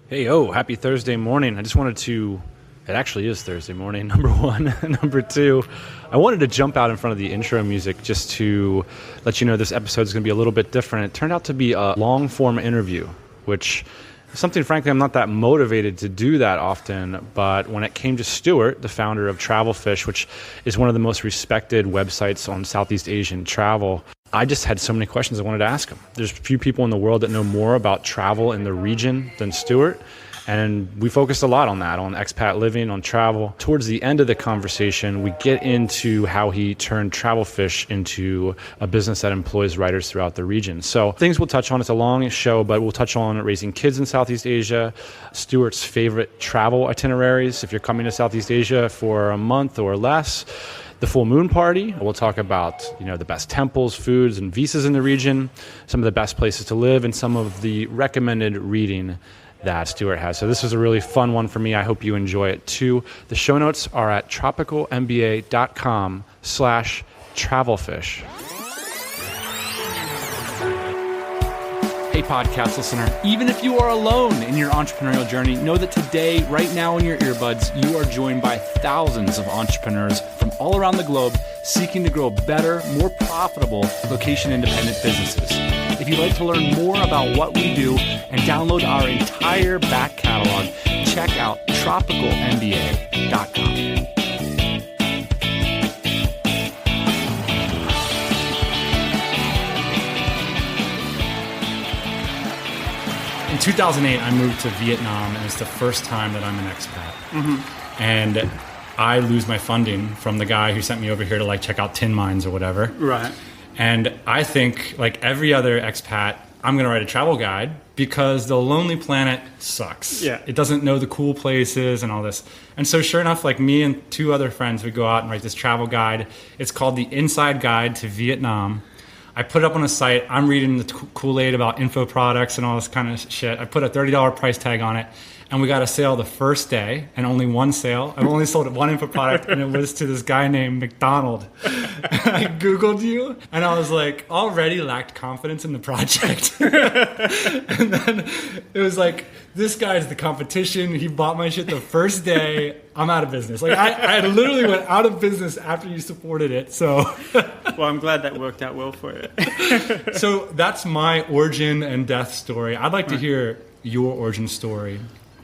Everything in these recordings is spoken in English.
Hey, happy Thursday morning. It actually is Thursday morning, number one. Number two, I wanted to jump out in front of the intro music just to let you know this episode is going to be a little bit different. It turned out to be a long-form interview, which is something, frankly, I'm not that motivated to do that often. But when it came to Stuart, the founder of Travelfish, which is one of the most respected websites on Southeast Asian travel, I just had so many questions I wanted to ask him. There's few people in the world that know more about travel in the region than Stuart. And we focused a lot on that, on expat living, on travel. Towards the end of the conversation, we get into how he turned Travelfish into a business that employs writers throughout the region. So things we'll touch on. It's a long show, but we'll touch on raising kids in Southeast Asia, Stuart's favorite travel itineraries if you're coming to Southeast Asia for a month or less, the full moon party. We'll talk about, the best temples, foods, and visas in the region, some of the best places to live, and some of the recommended reading that Stuart has. So this was a really fun one for me. I hope you enjoy it too. The show notes are at tropicalmba.com/travelfish. Hey, podcast listener, even if you are alone in your entrepreneurial journey, know that today, right now in your earbuds, you are joined by thousands of entrepreneurs from all around the globe seeking to grow better, more profitable, location-independent businesses. If you'd like to learn more about what we do and download our entire back catalog, check out tropicalmba.com. In 2008, I moved to Vietnam, and it's the first time that I'm an expat. Mm-hmm. And I lose my funding from the guy who sent me over here to check out tin mines or whatever. Right. And I think, like every other expat, I'm going to write a travel guide because the Lonely Planet sucks. Yeah. It doesn't know the cool places and all this. And so sure enough, me and two other friends would go out and write this travel guide. It's called The Inside Guide to Vietnam. I put it up on a site. I'm reading the Kool-Aid about info products and all this kind of shit. I put a $30 price tag on it. And we got a sale the first day, and only one sale. I've only sold one info product, and it was to this guy named McDonald. I Googled you, and I was already lacked confidence in the project. And then it was this guy's the competition. He bought my shit the first day. I'm out of business. I literally went out of business after you supported it. So, well, I'm glad that worked out well for you. So that's my origin and death story. I'd like to hear your origin story.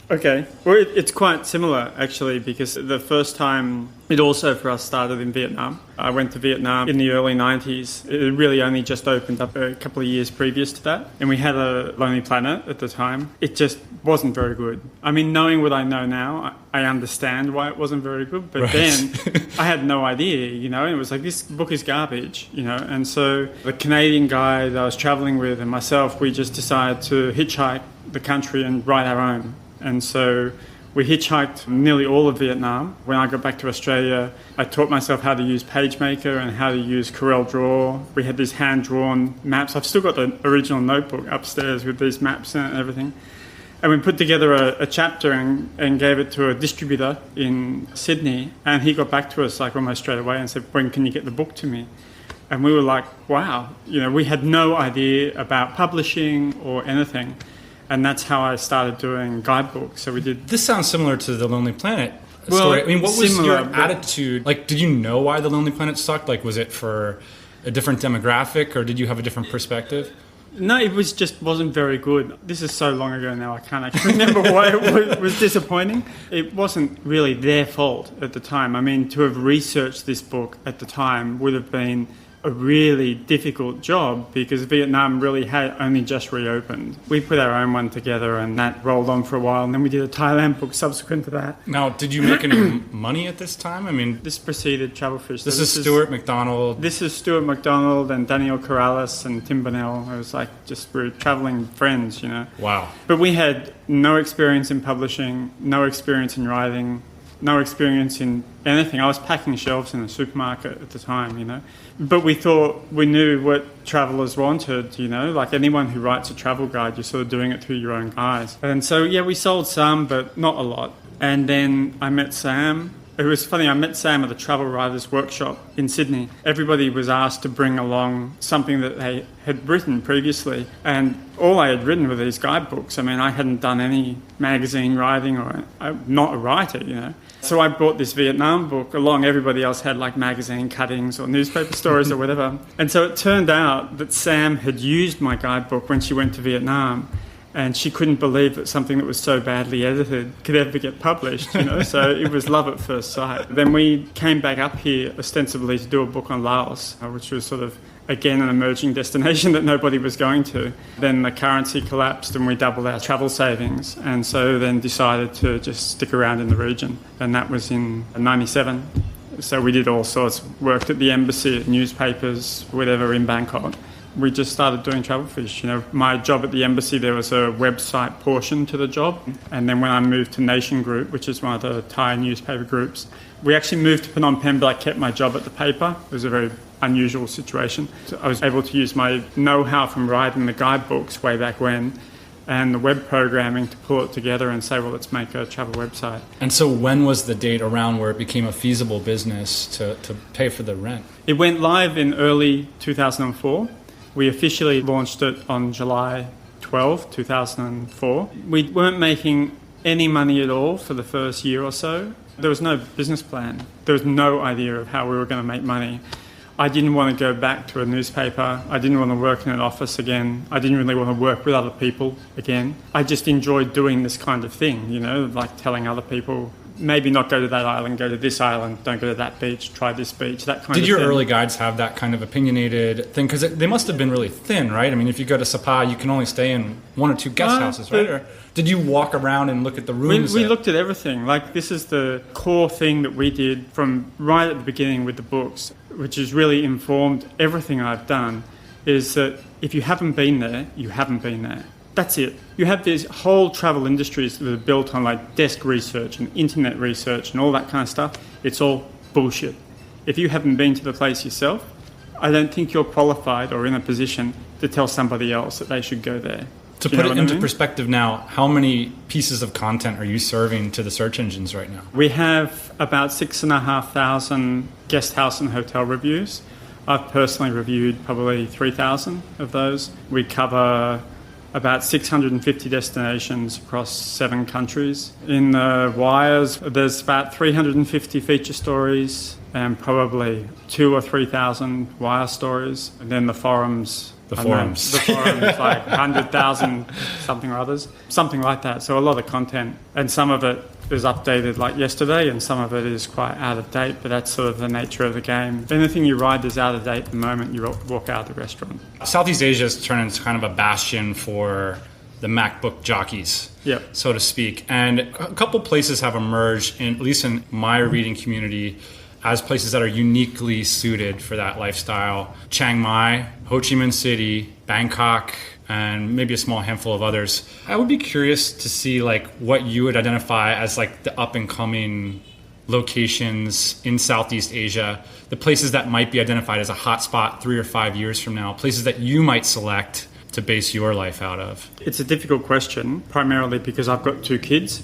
Okay. Well, it's quite similar, actually, because the first time it also for us started in Vietnam. I went to Vietnam in the early 90s. It really only just opened up a couple of years previous to that. And we had a Lonely Planet at the time. It just wasn't very good. I mean, knowing what I know now, I understand why it wasn't very good. But then I had no idea, and it was this book is garbage, And so the Canadian guy that I was traveling with and myself, we just decided to hitchhike the country and write our own. And so we hitchhiked nearly all of Vietnam. When I got back to Australia, I taught myself how to use PageMaker and how to use CorelDRAW. We had these hand-drawn maps. I've still got the original notebook upstairs with these maps and everything. And we put together a chapter and gave it to a distributor in Sydney. And he got back to us almost straight away and said, "When can you get the book to me?" And we were wow. We had no idea about publishing or anything. And that's how I started doing guidebooks. So we did. This sounds similar to the Lonely Planet story. I mean, what was your attitude? Did you know why the Lonely Planet sucked? Was it for a different demographic, or did you have a different perspective? No, it wasn't very good. This is so long ago now, I can't actually remember why it was disappointing. It wasn't really their fault at the time. I mean, to have researched this book at the time would have been a really difficult job because Vietnam really had only just reopened. We put our own one together and that rolled on for a while, and then we did a Thailand book subsequent to that. Now, did you make any money at this time? I mean, this preceded Travelfish. This is Stuart McDonald. This is Stuart McDonald and Daniel Corrales and Tim Bonnell. It was we're traveling friends, Wow. But we had no experience in publishing, no experience in writing, no experience in anything. I was packing shelves in the supermarket at the time, But we thought we knew what travellers wanted, anyone who writes a travel guide, you're sort of doing it through your own eyes. And so, we sold some, but not a lot. And then I met Sam It was funny, I met Sam at the Travel Writers Workshop in Sydney. Everybody was asked to bring along something that they had written previously, and all I had written were these guidebooks. I mean, I hadn't done any magazine writing, or I'm not a writer, you know. So I brought this Vietnam book along. Everybody else had like magazine cuttings or newspaper stories or whatever. And so it turned out that Sam had used my guidebook when she went to Vietnam, and she couldn't believe that something that was so badly edited could ever get published, you know. So it was love at first sight. Then we came back up here ostensibly to do a book on Laos, which was sort of, again, an emerging destination that nobody was going to. Then the currency collapsed and we doubled our travel savings, and so then decided to just stick around in the region. And that was in 97. So we did all sorts, worked at the embassy, at newspapers, whatever, in Bangkok. We just started doing Travelfish. You know, my job at the embassy, there was a website portion to the job. And then when I moved to Nation Group, which is one of the Thai newspaper groups, we actually moved to Phnom Penh, but I kept my job at the paper. It was a very unusual situation. So I was able to use my know-how from writing the guidebooks way back when and the web programming to pull it together and say, well, let's make a travel website. And so when was the date around where it became a feasible business to pay for the rent? It went live in early 2004. We officially launched it on July 12, 2004. We weren't making any money at all for the first year or so. There was no business plan. There was no idea of how we were going to make money. I didn't want to go back to a newspaper. I didn't want to work in an office again. I didn't really want to work with other people again. I just enjoyed doing this kind of thing, you know, like telling other people, maybe not go to that island, go to this island, don't go to that beach, try this beach, that kind of thing. Did your early guides have that kind of opinionated thing? Because they must have been really thin, right? I mean, if you go to Sapa, you can only stay in one or two guest houses, right? Or did you walk around and look at the rooms? We looked at everything. Like, this is the core thing that we did from right at the beginning with the books, which has really informed everything I've done, is that if you haven't been there, you haven't been there. That's it. You have these whole travel industries that are built on like desk research and internet research and all that kind of stuff. It's all bullshit. If you haven't been to the place yourself, I don't think you're qualified or in a position to tell somebody else that they should go there. To put it into perspective now, how many pieces of content are you serving to the search engines right now? We have about 6,500 guest house and hotel reviews. I've personally reviewed probably 3,000 of those. We cover about 650 destinations across 7 countries. In the wires, there's about 350 feature stories and probably 2,000 or 3,000 wire stories. And then the forums. The forums, like 100,000 something or others. Something like that. So a lot of content. And some of it is updated like yesterday and some of it is quite out of date, but that's sort of the nature of the game. If anything you ride is out of date the moment you walk out of the restaurant. Southeast Asia has turned into kind of a bastion for the MacBook jockeys, so to speak. And a couple places have emerged, at least in my reading community, as places that are uniquely suited for that lifestyle. Chiang Mai, Ho Chi Minh City, Bangkok, and maybe a small handful of others. I would be curious to see like what you would identify as like the up and coming locations in Southeast Asia, the places that might be identified as a hotspot 3 or 5 years from now, places that you might select to base your life out of. It's a difficult question, primarily because I've got 2 kids.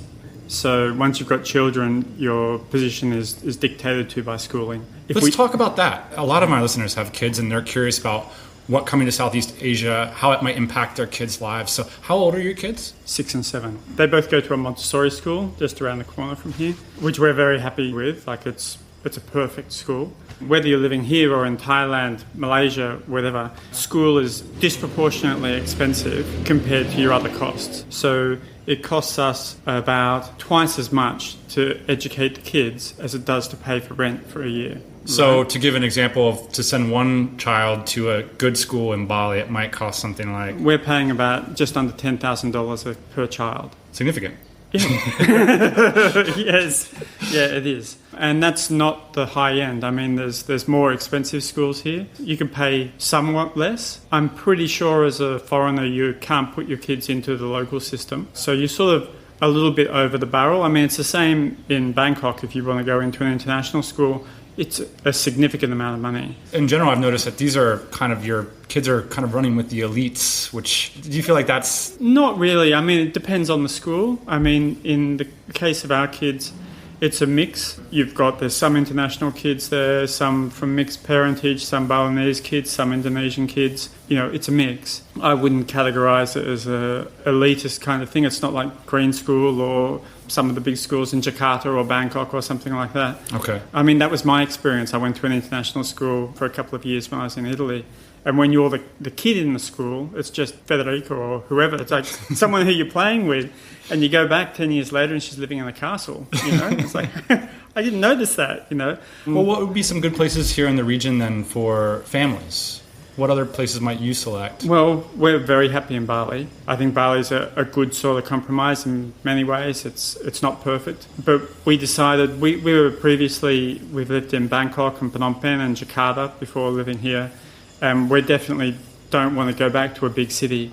So once you've got children, your position is dictated to by schooling. Let's talk about that. A lot of my listeners have kids and they're curious about what coming to Southeast Asia, how it might impact their kids' lives. So how old are your kids? 6 and 7. They both go to a Montessori school just around the corner from here, which we're very happy with. Like it's a perfect school. Whether you're living here or in Thailand, Malaysia, whatever, school is disproportionately expensive compared to your other costs. So it costs us about twice as much to educate the kids as it does to pay for rent for a year. So to give an example of to send one child to a good school in Bali, it might cost something like... We're paying about just under $10,000 per child. Significant. Yeah. Yes. Yeah, it is. And that's not the high end. I mean, there's more expensive schools here. You can pay somewhat less. I'm pretty sure as a foreigner you can't put your kids into the local system. So you're sort of a little bit over the barrel. I mean, it's the same in Bangkok. If you want to go into an international school, it's a significant amount of money. In general, I've noticed that these are kind of your kids are kind of running with the elites, which do you feel like that's... Not really. I mean, it depends on the school. I mean, in the case of our kids, It's a mix. There's some international kids there, some from mixed parentage, some Balinese kids, some Indonesian kids. It's a mix. I wouldn't categorise it as a elitist kind of thing. It's not like Green School or some of the big schools in Jakarta or Bangkok or something like that. Okay. I mean, that was my experience. I went to an international school for a couple of years when I was in Italy. And when you're the kid in the school, it's just Federica or whoever. It's like someone who you're playing with. And you go back 10 years later and she's living in a castle. It's like, I didn't notice that, Well, what would be some good places here in the region then for families? What other places might you select? Well, we're very happy in Bali. I think Bali's a good sort of compromise in many ways. It's not perfect. But we decided, we've lived in Bangkok and Phnom Penh and Jakarta before living here. And we definitely don't want to go back to a big city.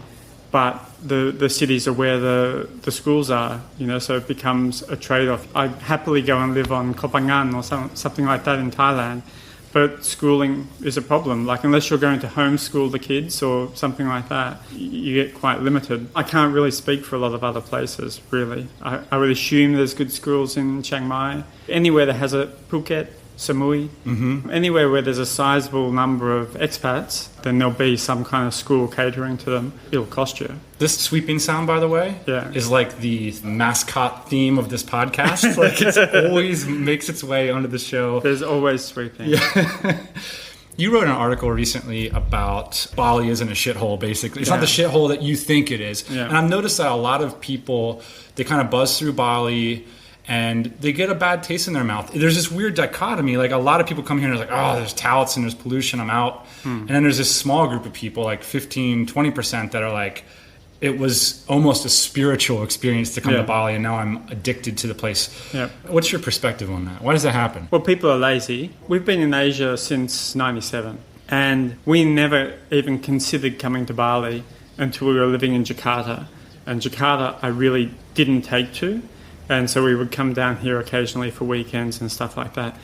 But the cities are where the schools are, so it becomes a trade-off. I'd happily go and live on Koh Phangan or something like that in Thailand. But schooling is a problem. Like, unless you're going to homeschool the kids or something like that, you get quite limited. I can't really speak for a lot of other places, really. I would assume there's good schools in Chiang Mai. Anywhere that has a Phuket, Samui, anywhere where there's a sizable number of expats, then there'll be some kind of school catering to them. It'll cost you. This sweeping sound, by the way, is like the mascot theme of this podcast. Like, it always makes its way onto the show. There's always sweeping. Yeah. You wrote an article recently about Bali isn't a shithole, basically. It's not the shithole that you think it is. Yeah. And I've noticed that a lot of people, they kind of buzz through Bali and they get a bad taste in their mouth. There's this weird dichotomy. Like, a lot of people come here and they're like, oh, there's touts and there's pollution, I'm out. And then there's this small group of people, like 15, 20%, that are like, it was almost a spiritual experience to come to Bali, and now I'm addicted to the place. Yeah. What's your perspective on that? Why does that happen? Well, people are lazy. We've been in Asia since 97, and we never even considered coming to Bali until we were living in Jakarta. And Jakarta, I really didn't take to. And so we would come down here occasionally for weekends and stuff like that.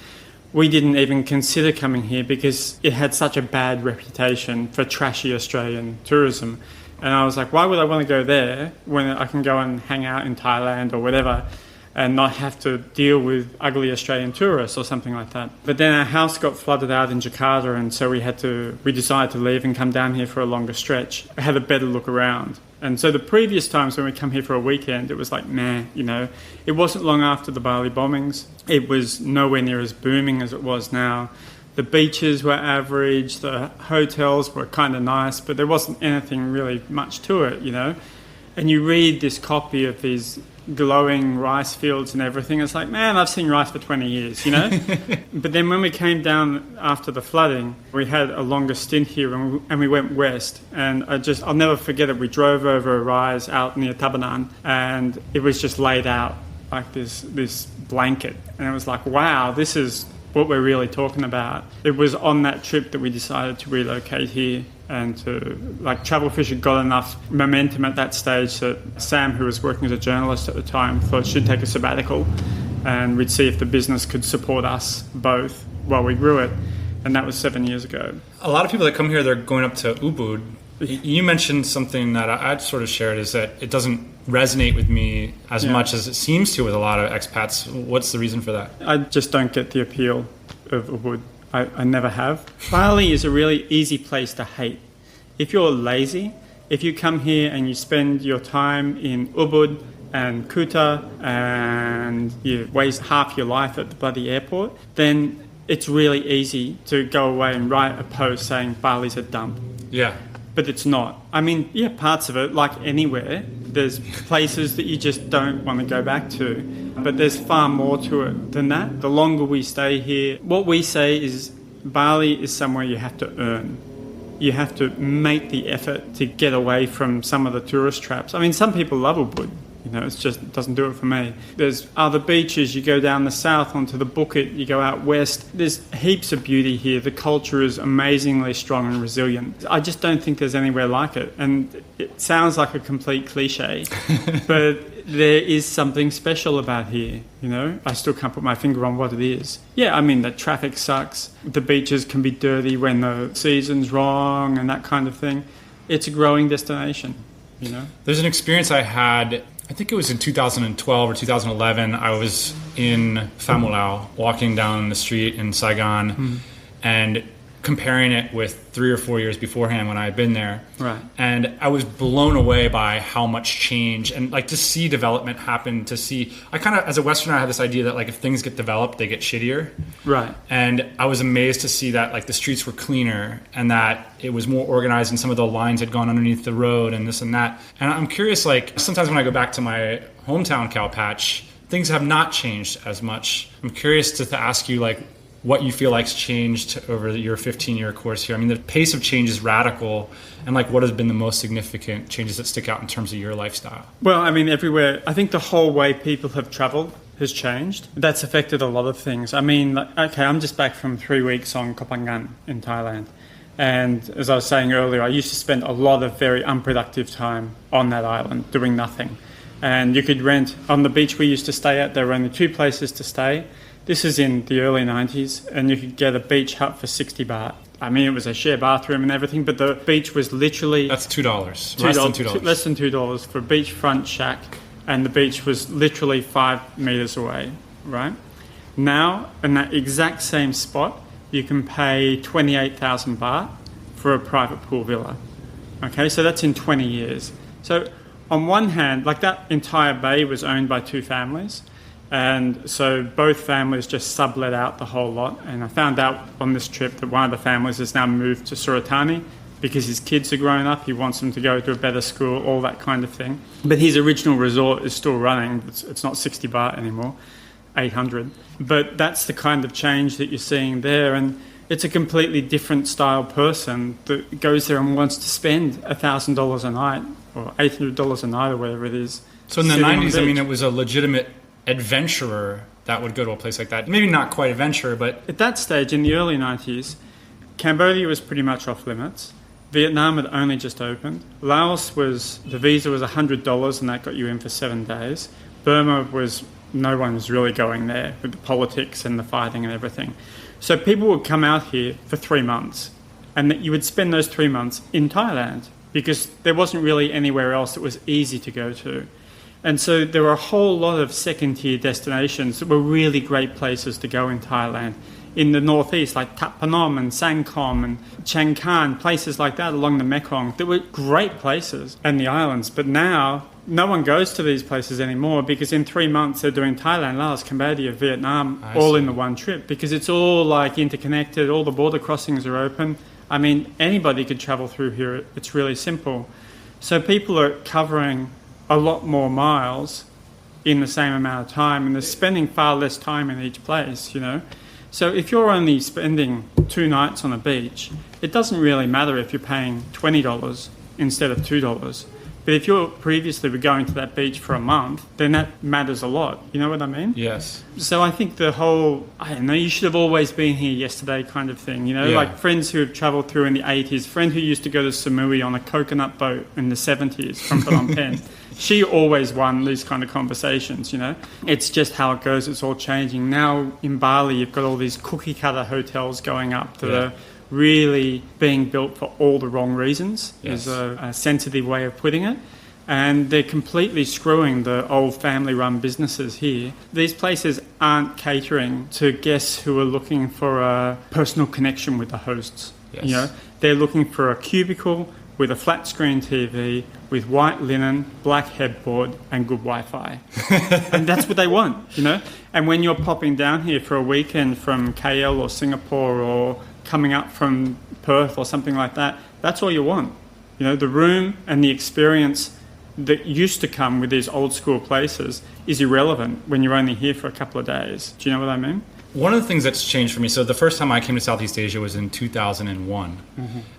We didn't even consider coming here because it had such a bad reputation for trashy Australian tourism. And I was like, why would I want to go there when I can go and hang out in Thailand or whatever and not have to deal with ugly Australian tourists or something like that? But then our house got flooded out in Jakarta, and so we decided to leave and come down here for a longer stretch. I had a better look around. And so the previous times when we come here for a weekend, it was like, It wasn't long after the Bali bombings. It was nowhere near as booming as it was now. The beaches were average, the hotels were kind of nice, but there wasn't anything really much to it, And you read this copy of these glowing rice fields and everything, it's like, man, I've seen rice for 20 years, But then when we came down after the flooding, we had a longer stint here and we went west. And I'll never forget it. We drove over a rise out near Tabanan, and it was just laid out like this blanket. And it was like, wow, this is what we're really talking about. It was on that trip that we decided to relocate here, and Travelfish had got enough momentum at that stage that Sam, who was working as a journalist at the time, thought she'd take a sabbatical and we'd see if the business could support us both while we grew it. And that was 7 years ago. A lot of people that come here, they're going up to Ubud. You mentioned something that I'd sort of shared, is that it doesn't resonate with me as much as it seems to with a lot of expats. What's the reason for that? I just don't get the appeal of Ubud. I never have. Bali is a really easy place to hate. If you're lazy, if you come here and you spend your time in Ubud and Kuta and you waste half your life at the bloody airport, then it's really easy to go away and write a post saying Bali's a dump. Yeah. But it's not. I mean, parts of it, like anywhere, there's places that you just don't want to go back to. But there's far more to it than that. The longer we stay here, what we say is Bali is somewhere you have to earn. You have to make the effort to get away from some of the tourist traps. I mean, some people love Ubud. It doesn't do it for me. There's other beaches. You go down the south onto the Bukit, you go out west. There's heaps of beauty here. The culture is amazingly strong and resilient. I just don't think there's anywhere like it. And it sounds like a complete cliche, but there is something special about here, I still can't put my finger on what it is. Yeah, I mean, the traffic sucks. The beaches can be dirty when the season's wrong and that kind of thing. It's a growing destination, There's an experience I had I think it was in 2012 or 2011. I was in Pham Ngu Lao, walking down the street in Saigon, and comparing it with 3 or 4 years beforehand when I had been there. Right. And I was blown away by how much change and like to see development happen, I kind of, as a Westerner, I had this idea that like if things get developed, they get shittier. Right. And I was amazed to see that like the streets were cleaner and that it was more organized and some of the lines had gone underneath the road and this and that. And I'm curious, like sometimes when I go back to my hometown Cowpatch, things have not changed as much. I'm curious to ask you like, what you feel like's changed over your 15-year course here. I mean, the pace of change is radical, and like what has been the most significant changes that stick out in terms of your lifestyle? Well, I mean, everywhere. I think the whole way people have traveled has changed. That's affected a lot of things. I mean, okay, I'm just back from 3 weeks on Koh Phangan in Thailand. And as I was saying earlier, I used to spend a lot of very unproductive time on that island doing nothing. And you could rent, on the beach we used to stay at, there were only 2 places to stay. This is in the early 90s, and you could get a beach hut for 60 baht. I mean, it was a share bathroom and everything, but the beach was literally... That's $2. Less than $2. Less than $2 for a beachfront shack, and the beach was literally 5 meters away, right? Now, in that exact same spot, you can pay 28,000 baht for a private pool villa. Okay, so that's in 20 years. So on one hand, like that entire bay was owned by 2 families. And so both families just sublet out the whole lot. And I found out on this trip that one of the families has now moved to Suratani because his kids are grown up. He wants them to go to a better school, all that kind of thing. But his original resort is still running. It's not 60 baht anymore, 800. But that's the kind of change that you're seeing there. And it's a completely different style person that goes there and wants to spend $1,000 a night or $800 a night or whatever it is. So in the 90s, I mean, it was a legitimate adventurer that would go to a place like that. Maybe not quite adventurer, but... At that stage, in the early 90s, Cambodia was pretty much off limits. Vietnam had only just opened. Laos the visa was $100 and that got you in for 7 days. Burma no one was really going there with the politics and the fighting and everything. So people would come out here for 3 months and that you would spend those 3 months in Thailand because there wasn't really anywhere else that was easy to go to. And so there were a whole lot of second-tier destinations that were really great places to go in Thailand. In the northeast, like Thap Phnom and Sangkom and Chiang Khan, places like that along the Mekong, that were great places, and the islands. But now, no one goes to these places anymore because in 3 months they're doing Thailand, Laos, Cambodia, Vietnam, all in the one trip because it's all like interconnected, all the border crossings are open. I mean, anybody could travel through here. It's really simple. So people are covering a lot more miles in the same amount of time, and they're spending far less time in each place, you know. So if you're only spending 2 nights on a beach, it doesn't really matter if you're paying $20 instead of $2. But if you previously were going to that beach for a month, then that matters a lot. You know what I mean? Yes. So I think the whole, I don't know, you should have always been here yesterday kind of thing, you know, like friends who have travelled through in the 80s, friend who used to go to Samui on a coconut boat in the 70s from Phnom Penh. She always won these kind of conversations, you know. It's just how it goes. It's all changing. Now in Bali, you've got all these cookie cutter hotels going up that are really being built for all the wrong reasons, is a sensitive way of putting it. And they're completely screwing the old family-run businesses here. These places aren't catering to guests who are looking for a personal connection with the hosts. Yes. You know, they're looking for a cubicle with a flat screen TV, with white linen, black headboard, and good Wi-Fi. And that's what they want, you know? And when you're popping down here for a weekend from KL or Singapore or coming up from Perth or something like that, that's all you want. You know, the room and the experience that used to come with these old school places is irrelevant when you're only here for a couple of days. Do you know what I mean? One of the things that's changed for me, so the first time I came to Southeast Asia was in 2001.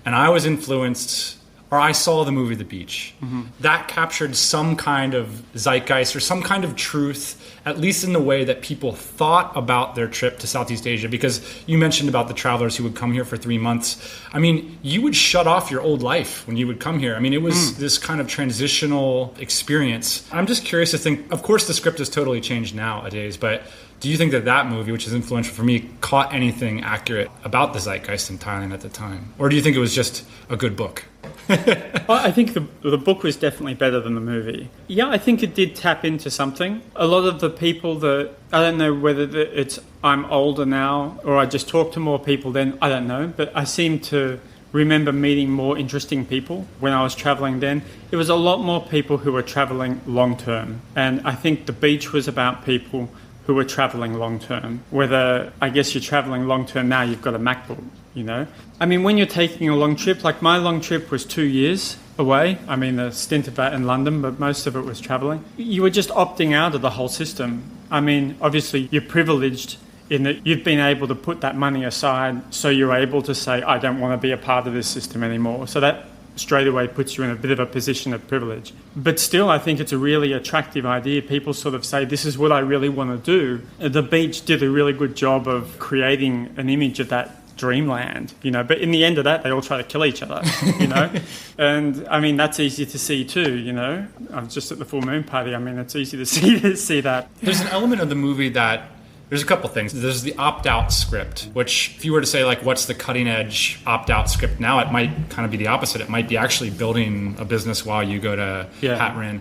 And I was influenced, or I saw the movie The Beach. That captured some kind of zeitgeist or some kind of truth, at least in the way that people thought about their trip to Southeast Asia. Because you mentioned about the travelers who would come here for 3 months. I mean, you would shut off your old life when you would come here. I mean, it was this kind of transitional experience. I'm just curious to think, of course the script has totally changed nowadays, but do you think that that movie, which is influential for me, caught anything accurate about the zeitgeist in Thailand at the time? Or do you think it was just a good book? Well, I think the book was definitely better than the movie. Yeah, I think it did tap into something. A lot of the people that, I don't know whether it's I'm older now or I just talk to more people then, I don't know, but I seem to remember meeting more interesting people when I was traveling then. It was a lot more people who were traveling long term. And I think the beach was about people who were traveling long term. Whether, I guess you're traveling long term now, you've got a MacBook, you know? I mean, when you're taking a long trip, like my long trip was 2 years away. I mean, a stint of that in London, but most of it was traveling. You were just opting out of the whole system. I mean, obviously you're privileged in that you've been able to put that money aside so you're able to say, I don't want to be a part of this system anymore. So that straight away puts you in a bit of a position of privilege. But still, I think it's a really attractive idea. People sort of say, this is what I really want to do. The beach did a really good job of creating an image of that dreamland, you know, but in the end of that, they all try to kill each other, you know. And I mean, that's easy to see too, you know. I'm just at the full moon party. I mean, it's easy to see that. There's an element of the movie that there's a couple things. There's the opt-out script, which if you were to say, like, what's the cutting-edge opt-out script now, it might kind of be the opposite. It might be actually building a business while you go to Hat Rin.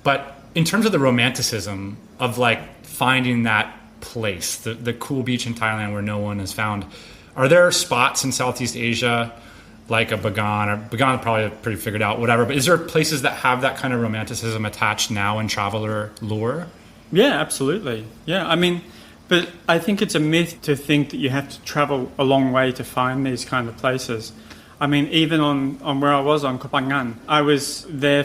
But in terms of the romanticism of, like, finding that place, the cool beach in Thailand where no one has found, are there spots in Southeast Asia, like a Bagan, or Bagan probably pretty figured out, whatever, but is there places that have that kind of romanticism attached now in traveler lure? Yeah, absolutely. Yeah, I mean, but I think it's a myth to think that you have to travel a long way to find these kind of places. I mean, even on where I was on Koh Phangan, I was there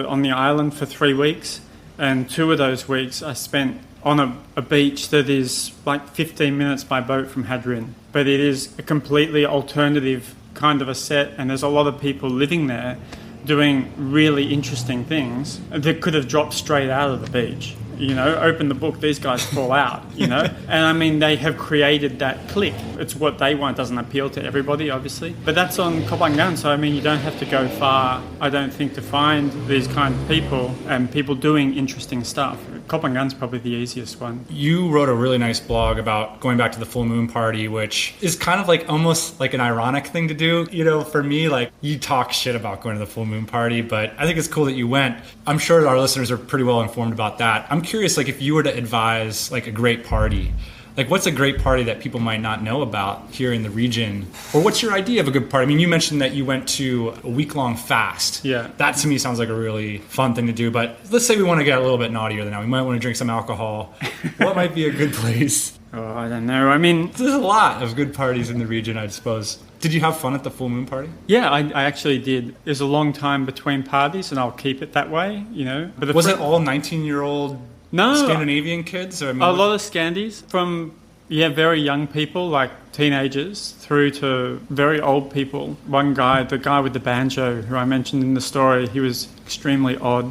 on the island for 3 weeks, and 2 of those weeks I spent on a beach that is like 15 minutes by boat from Hat Rin. But it is a completely alternative kind of a set, and there's a lot of people living there doing really interesting things that could have dropped straight out of the beach. You know, open the book, these guys fall out, you know. And I mean, they have created that clique. It's what they want. It doesn't appeal to everybody, obviously. But that's on Koh Phangan, so I mean, you don't have to go far, I don't think, to find these kind of people and people doing interesting stuff. Koh Phangan's probably the easiest one. You wrote a really nice blog about going back to the full moon party, which is kind of like almost like an ironic thing to do. You know, for me, like, you talk shit about going to the full moon party, but I think it's cool that you went. I'm sure our listeners are pretty well informed about that. I'm curious, like, if you were to advise like a great party, like, what's a great party that people might not know about here in the region? Or what's your idea of a good party? I mean, you mentioned that you went to a week-long fast. Yeah. That to me sounds like a really fun thing to do. But let's say we want to get a little bit naughtier than that. We might want to drink some alcohol. What might be a good place? Oh, I don't know. I mean, there's a lot of good parties in the region, I suppose. Did you have fun at the full moon party? Yeah, I actually did. There's a long time between parties, and I'll keep it that way, you know. But was it all 19-year-old Scandinavian kids? Or, I mean, a lot of Scandies, from very young people, like teenagers, through to very old people. One guy, the guy with the banjo, who I mentioned in the story, he was extremely odd.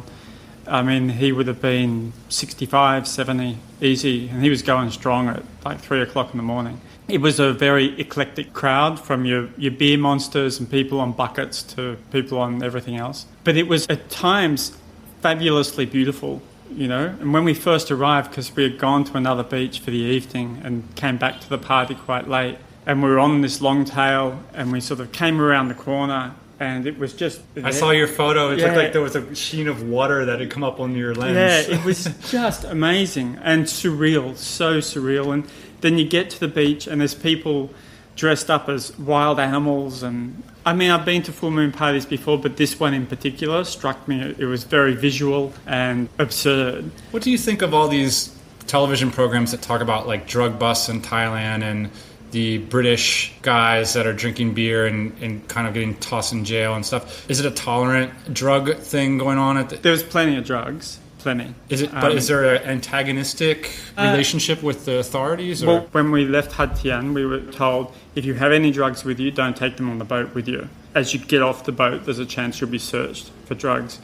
I mean, he would have been 65, 70, easy, and he was going strong at like 3 o'clock in the morning. It was a very eclectic crowd, from your beer monsters and people on buckets to people on everything else. But it was at times fabulously beautiful, you know. And when we first arrived, because we had gone to another beach for the evening and came back to the party quite late, and we were on this long tail, and we sort of came around the corner, and it was just... I saw your photo. It looked like there was a sheen of water that had come up on your lens. Yeah, it was just amazing and surreal, so surreal. And then you get to the beach and there's people dressed up as wild animals. And I mean, I've been to full moon parties before, but this one in particular struck me. It was very visual and absurd. What do you think of all these television programs that talk about like drug busts in Thailand and the British guys that are drinking beer and kind of getting tossed in jail and stuff? Is it a tolerant drug thing going on? There's plenty of drugs. Plenty. Is it? But is there an antagonistic relationship with the authorities? Or? Well, when we left Hat Tien, we were told, if you have any drugs with you, don't take them on the boat with you. As you get off the boat, there's a chance you'll be searched for drugs.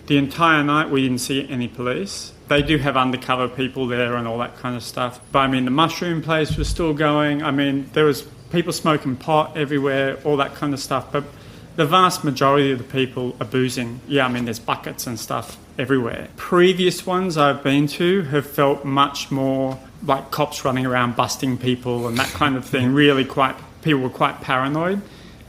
The entire night, we didn't see any police. They do have undercover people there and all that kind of stuff. But I mean, the mushroom place was still going. I mean, there was people smoking pot everywhere, all that kind of stuff. But the vast majority of the people are boozing. Yeah, I mean, there's buckets and stuff everywhere. Previous ones I've been to have felt much more like cops running around busting people and that kind of thing. Really people were quite paranoid.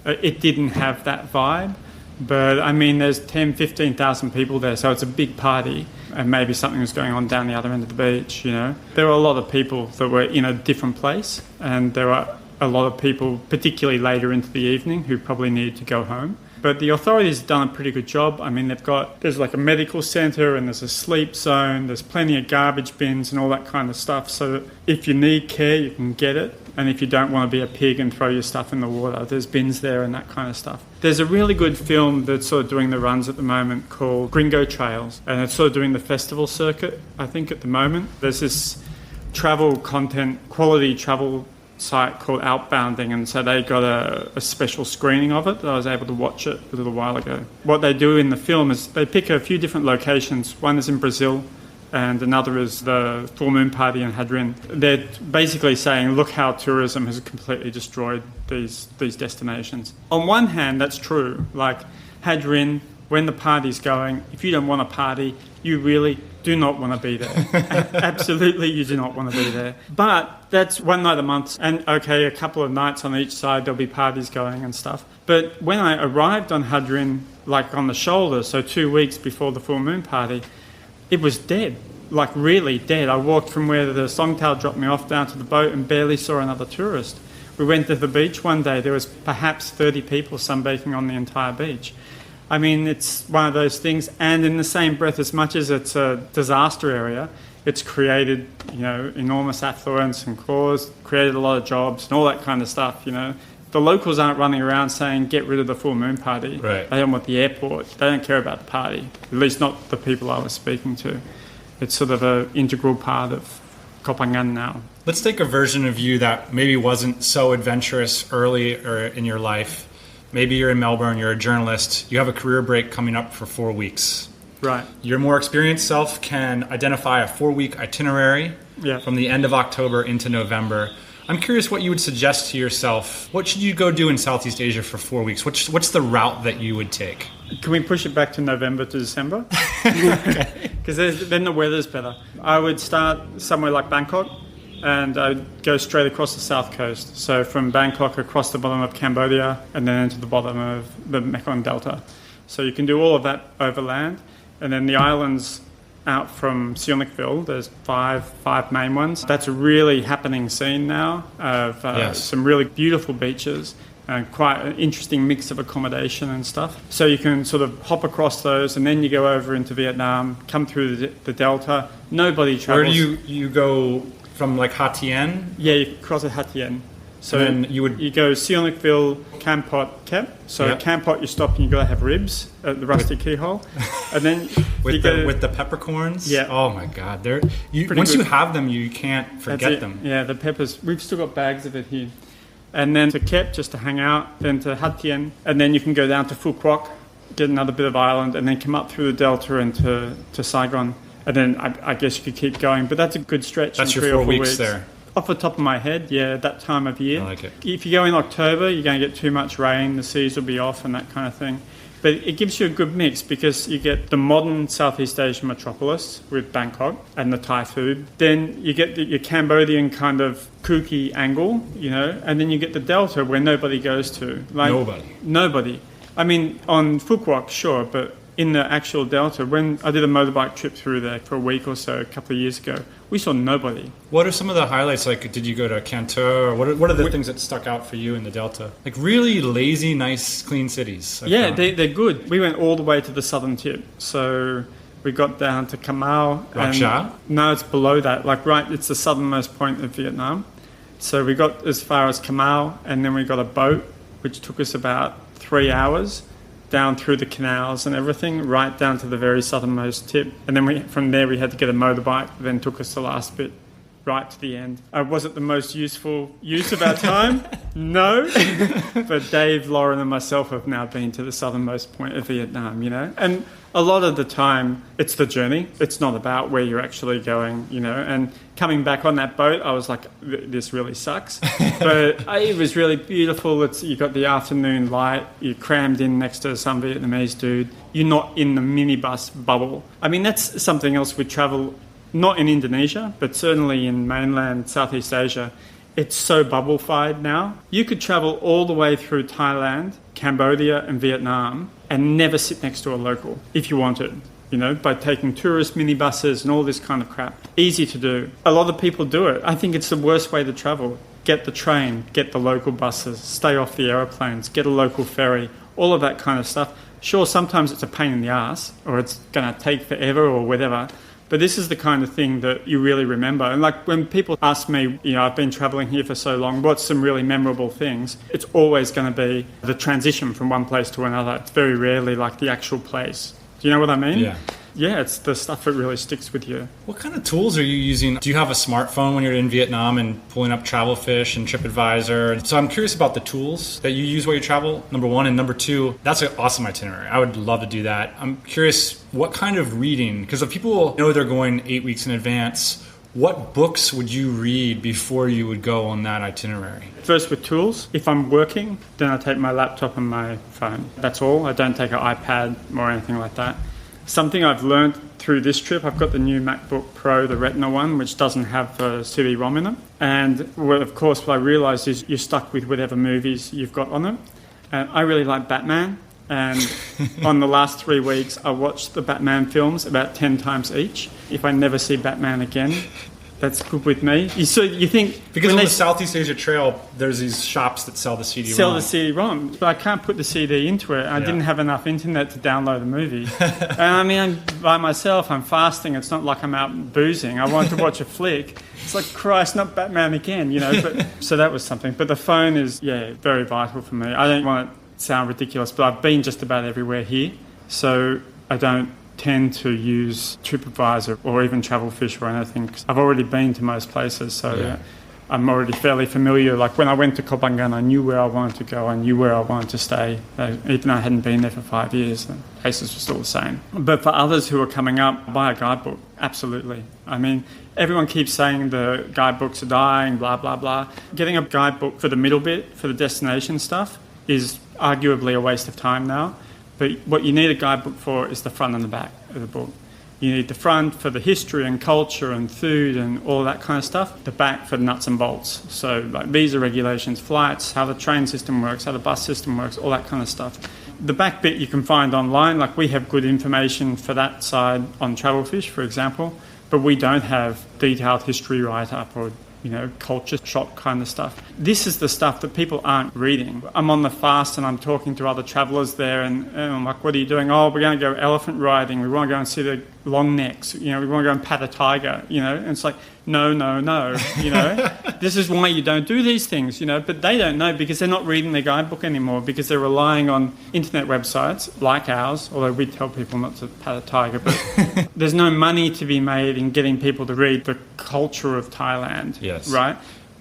It didn't have that vibe. But I mean, there's 10, 15,000 people there, so it's a big party. And maybe something was going on down the other end of the beach, you know. There were a lot of people that were in a different place, and there were a lot of people, particularly later into the evening, who probably needed to go home. But the authorities have done a pretty good job. I mean, there's like a medical centre and there's a sleep zone, there's plenty of garbage bins and all that kind of stuff. So that if you need care, you can get it. And if you don't want to be a pig and throw your stuff in the water, there's bins there and that kind of stuff. There's a really good film that's sort of doing the runs at the moment called Gringo Trails. And it's sort of doing the festival circuit, I think, at the moment. There's this travel content, quality travel site called Outbounding, and so they got a special screening of it that I was able to watch it a little while ago. What they do in the film is they pick a few different locations. One is in Brazil and another is the full moon party in Hadrin. They're basically saying, look how tourism has completely destroyed these destinations. On one hand, that's true. Like Hadrin, when the party's going, if you don't want to party, you really do not want to be there. Absolutely, you do not want to be there. But that's one night a month, and okay, a couple of nights on each side, there'll be parties going and stuff. But when I arrived on Hadrin, like on the shoulder, so 2 weeks before the full moon party, it was dead, like really dead. I walked from where the Songtao dropped me off down to the boat and barely saw another tourist. We went to the beach one day, there was perhaps 30 people sunbaking on the entire beach. I mean, it's one of those things, and in the same breath, as much as it's a disaster area, it's created, you know, enormous affluence and created a lot of jobs and all that kind of stuff, you know. The locals aren't running around saying, get rid of the full moon party. Right. They don't want the airport. They don't care about the party, at least not the people I was speaking to. It's sort of an integral part of Koh Phangan now. Let's take a version of you that maybe wasn't so adventurous early or in your life. Maybe you're in Melbourne, you're a journalist, you have a career break coming up for 4 weeks. Right. Your more experienced self can identify a 4-week itinerary from the end of October into November. I'm curious what you would suggest to yourself. What should you go do in Southeast Asia for 4 weeks? What's the route that you would take? Can we push it back to November to December? Because then the weather's better. I would start somewhere like Bangkok, and I'd go straight across the south coast. So from Bangkok across the bottom of Cambodia and then into the bottom of the Mekong Delta. So you can do all of that overland. And then the islands out from Sihanoukville, there's five main ones. That's a really happening scene now of some really beautiful beaches and quite an interesting mix of accommodation and stuff. So you can sort of hop across those, and then you go over into Vietnam, come through the Delta. Nobody travels. Where do you go from, like Ha Tien? Yeah, you cross at Ha Tien. So then you go Sihanoukville, Kampot, Kep. So Kampot, you stop and you got to have ribs at the Rusty Keyhole, and then with the peppercorns. Yeah. Oh my God, once you have them, you can't forget them. Yeah, the peppers. We've still got bags of it here. And then to Kep just to hang out, then to Ha Tien, and then you can go down to Phu Quoc, get another bit of island, and then come up through the Delta and to Saigon. And then I guess you could keep going, but that's a good stretch. That's in your 3 or 4 4 weeks there. Off the top of my head, yeah, that time of year. I like it. If you go in October, you're going to get too much rain, the seas will be off and that kind of thing. But it gives you a good mix because you get the modern Southeast Asian metropolis with Bangkok and the Thai food. Then you get your Cambodian kind of kooky angle, you know, and then you get the Delta where nobody goes to. Like, Nobody. I mean, on Phu Quoc, sure, but in the actual Delta, when I did a motorbike trip through there for a week or so a couple of years ago, we saw nobody. What are some of the highlights? Like, did you go to Cantor? What are the things that stuck out for you in the Delta? Like really lazy, nice, clean cities. They're good. We went all the way to the southern tip. So we got down to Cà Mau. No, it's below that. It's the southernmost point of Vietnam. So we got as far as Cà Mau, and then we got a boat, which took us about 3 hours down through the canals and everything, right down to the very southernmost tip. And then from there we had to get a motorbike that then took us the last bit right to the end. Was it the most useful use of our time? No. But Dave, Lauren and myself have now been to the southernmost point of Vietnam, you know. And a lot of the time it's the journey. It's not about where you're actually going, you know. And coming back on that boat, I was like, this really sucks. But it was really beautiful. You got the afternoon light. You're crammed in next to some Vietnamese dude. You're not in the minibus bubble. I mean, that's something else with travel. Not in Indonesia, but certainly in mainland Southeast Asia, it's so bubble-fied now. You could travel all the way through Thailand, Cambodia and Vietnam and never sit next to a local if you wanted. By taking tourist minibuses and all this kind of crap. Easy to do. A lot of people do it. I think it's the worst way to travel. Get the train, get the local buses, stay off the aeroplanes, get a local ferry, all of that kind of stuff. Sure, sometimes it's a pain in the ass, or it's going to take forever or whatever, but this is the kind of thing that you really remember. And like when people ask me, I've been traveling here for so long, what's some really memorable things? It's always going to be the transition from one place to another. It's very rarely like the actual place. Do you know what I mean? Yeah. Yeah, it's the stuff that really sticks with you. What kind of tools are you using? Do you have a smartphone when you're in Vietnam and pulling up Travelfish and TripAdvisor? So I'm curious about the tools that you use while you travel, number one. And number two, that's an awesome itinerary. I would love to do that. I'm curious, what kind of reading? Because if people know they're going 8 weeks in advance, what books would you read before you would go on that itinerary? First with tools. If I'm working, then I take my laptop and my phone. That's all. I don't take an iPad or anything like that. Something I've learned through this trip, I've got the new MacBook Pro, the Retina one, which doesn't have the CD-ROM in it. And of course, what I realised is you're stuck with whatever movies you've got on it. And I really like Batman. And on the last 3 weeks, I watched the Batman films about 10 times each. If I never see Batman again, that's good with me. So you think... Because on the Southeast Asia Trail, there's these shops that sell the CD-ROM. Sell the CD-ROM. But I can't put the CD into it. I didn't have enough internet to download the movie. And I mean, I'm by myself. I'm fasting. It's not like I'm out boozing. I want to watch a flick. It's like, Christ, not Batman again, But so that was something. But the phone is, very vital for me. I don't want to sound ridiculous, but I've been just about everywhere here. So I don't tend to use TripAdvisor or even Travelfish or anything, 'cause I've already been to most places, so I'm already fairly familiar. Like when I went to Koh Phangan, I knew where I wanted to go, I knew where I wanted to stay. Even though I hadn't been there for 5 years, the places were still the same. But for others who are coming up, buy a guidebook, absolutely. I mean, everyone keeps saying the guidebooks are dying, blah, blah, blah. Getting a guidebook for the middle bit, for the destination stuff, is arguably a waste of time now. But what you need a guidebook for is the front and the back of the book. You need the front for the history and culture and food and all that kind of stuff. The back for the nuts and bolts. So like visa regulations, flights, how the train system works, how the bus system works, all that kind of stuff. The back bit you can find online. Like we have good information for that side on Travelfish, for example, but we don't have detailed history write-up or culture shock kind of stuff. This is the stuff that people aren't reading. I'm on the fast and I'm talking to other travellers there and I'm like, what are you doing? Oh, we're going to go elephant riding. We want to go and see the long necks. We want to go and pat a tiger, And it's like, no. This is why you don't do these things, But they don't know because they're not reading their guidebook anymore because they're relying on internet websites like ours, although we tell people not to pat a tiger, but there's no money to be made in getting people to read the culture of Thailand, right?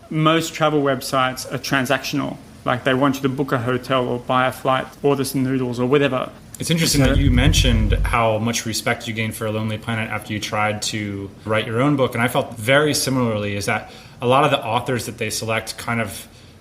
Most travel websites are transactional. Like they want you to book a hotel or buy a flight, order some noodles or whatever. It's interesting that you mentioned how much respect you gained for A Lonely Planet after you tried to write your own book. And I felt very similarly, is that a lot of the authors that they select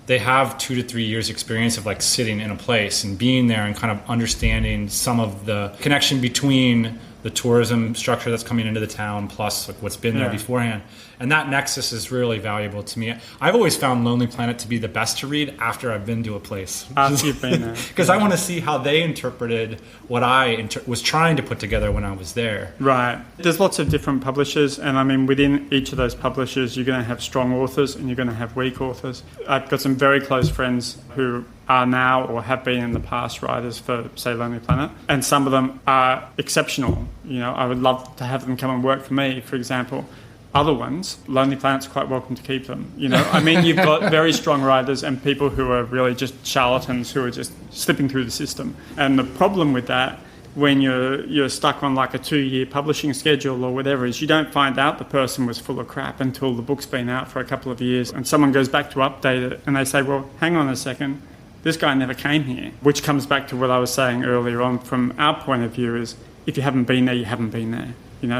they have 2 to 3 years experience of like sitting in a place and being there and kind of understanding some of the connection between the tourism structure that's coming into the town plus like what's been there beforehand. And that nexus is really valuable to me. I've always found Lonely Planet to be the best to read after I've been to a place. After you've been there. Because I want to see how they interpreted what I was trying to put together when I was there. Right. There's lots of different publishers, and I mean, within each of those publishers, you're going to have strong authors and you're going to have weak authors. I've got some very close friends who are now or have been in the past writers for, say, Lonely Planet, and some of them are exceptional. I would love to have them come and work for me, for example. Other ones, Lonely Planet's quite welcome to keep them. I mean, you've got very strong writers and people who are really just charlatans who are just slipping through the system. And the problem with that, when you're stuck on like a 2-year publishing schedule or whatever, is you don't find out the person was full of crap until the book's been out for a couple of years and someone goes back to update it and they say, well, hang on a second, this guy never came here. Which comes back to what I was saying earlier on from our point of view is, if you haven't been there, you haven't been there.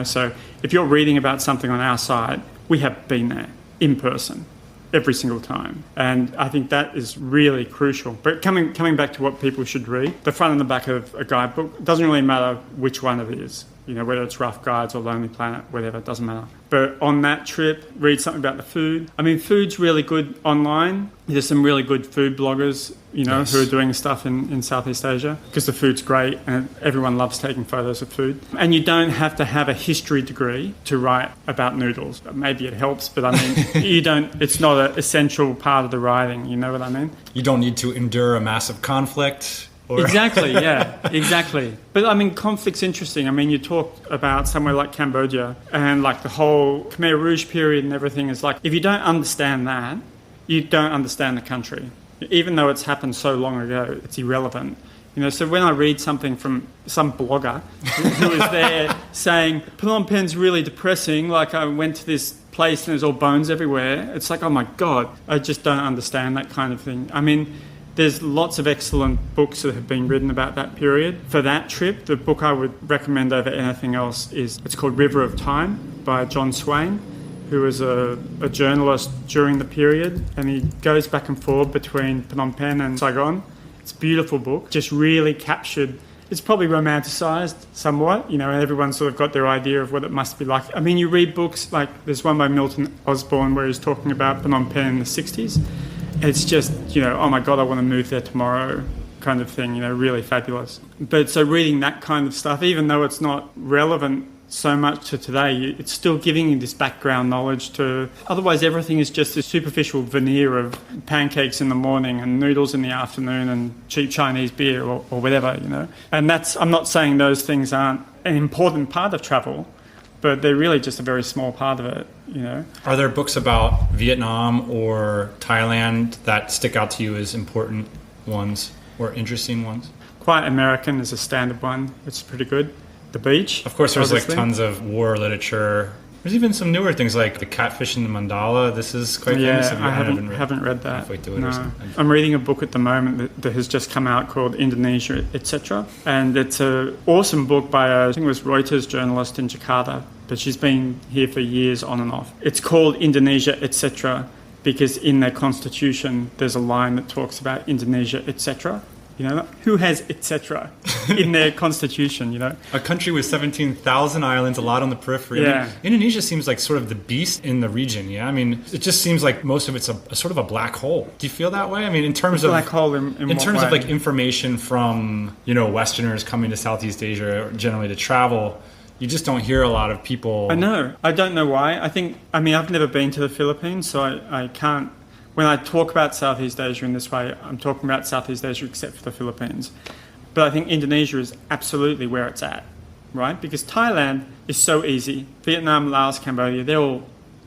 So if you're reading about something on our site, we have been there in person every single time. And I think that is really crucial. But coming back to what people should read, the front and the back of a guidebook, it doesn't really matter which one it is. whether it's Rough Guides or Lonely Planet, whatever, it doesn't matter. But on that trip, read something about the food. I mean, food's really good online. There's some really good food bloggers, Yes. who are doing stuff in Southeast Asia because the food's great and everyone loves taking photos of food. And you don't have to have a history degree to write about noodles. Maybe it helps, but I mean, it's not an essential part of the writing, you know what I mean? You don't need to endure a massive conflict. Exactly, yeah, exactly. But I mean, conflict's interesting. I mean, you talk about somewhere like Cambodia and like the whole Khmer Rouge period and everything is like, if you don't understand that, you don't understand the country. Even though it's happened so long ago, it's irrelevant. So when I read something from some blogger who is there saying, Phnom Penh's really depressing, like I went to this place and there's all bones everywhere, it's like, oh my God, I just don't understand that kind of thing. I mean, there's lots of excellent books that have been written about that period. For that trip, the book I would recommend over anything else it's called River of Time by John Swain, who was a journalist during the period, and he goes back and forth between Phnom Penh and Saigon. It's a beautiful book, just really captured. It's probably romanticised somewhat, and everyone's sort of got their idea of what it must be like. I mean, you read books like there's one by Milton Osborne where he's talking about Phnom Penh in the 60s. It's just, oh my God, I want to move there tomorrow kind of thing, really fabulous. But so reading that kind of stuff, even though it's not relevant so much to today, it's still giving you this background knowledge to... Otherwise, everything is just a superficial veneer of pancakes in the morning and noodles in the afternoon and cheap Chinese beer or whatever, And I'm not saying those things aren't an important part of travel, but they're really just a very small part of it, Are there books about Vietnam or Thailand that stick out to you as important ones or interesting ones? Quite American is a standard one. It's pretty good. The Beach. Of course, there's obviously. like tons of war literature. There's even some newer things like The Catfish in the Mandala. This is quite famous. I haven't read that. Halfway through it no. or something. I'm reading a book at the moment that has just come out called Indonesia, etc. And it's an awesome book by I think it was Reuters journalist in Jakarta, but she's been here for years on and off. It's called Indonesia, etc. because in their constitution there's a line that talks about Indonesia, etc. Who has etc. in their constitution, A country with 17,000 islands, a lot on the periphery. Yeah. I mean, Indonesia seems like sort of the beast in the region, yeah? I mean, it just seems like most of it's a sort of a black hole. Do you feel that way? I mean, in terms of... Black hole in terms way? of like information from, Westerners coming to Southeast Asia generally to travel, you just don't hear a lot of people... I know. I don't know why. I've never been to the Philippines, so I can't... When I talk about Southeast Asia in this way, I'm talking about Southeast Asia except for the Philippines. But I think Indonesia is absolutely where it's at, right? Because Thailand is so easy. Vietnam, Laos, Cambodia, they're all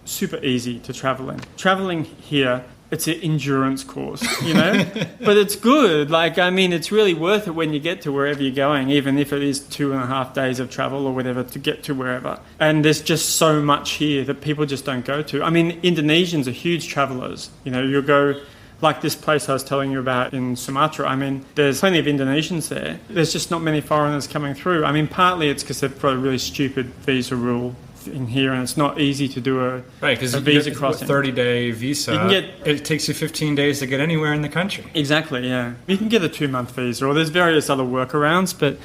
super easy to travel in. Traveling here, it's an endurance course, But it's good. It's really worth it when you get to wherever you're going, even if it is 2.5 days of travel or whatever to get to wherever. And there's just so much here that people just don't go to. I mean, Indonesians are huge travelers. You'll go... Like this place I was telling you about in Sumatra, there's plenty of Indonesians there. There's just not many foreigners coming through. Partly it's because they've got a really stupid visa rule in here, and it's not easy to do a visa crossing. 30-day visa. It takes you 15 days to get anywhere in the country. Exactly, yeah. You can get a 2-month visa, or there's various other workarounds, but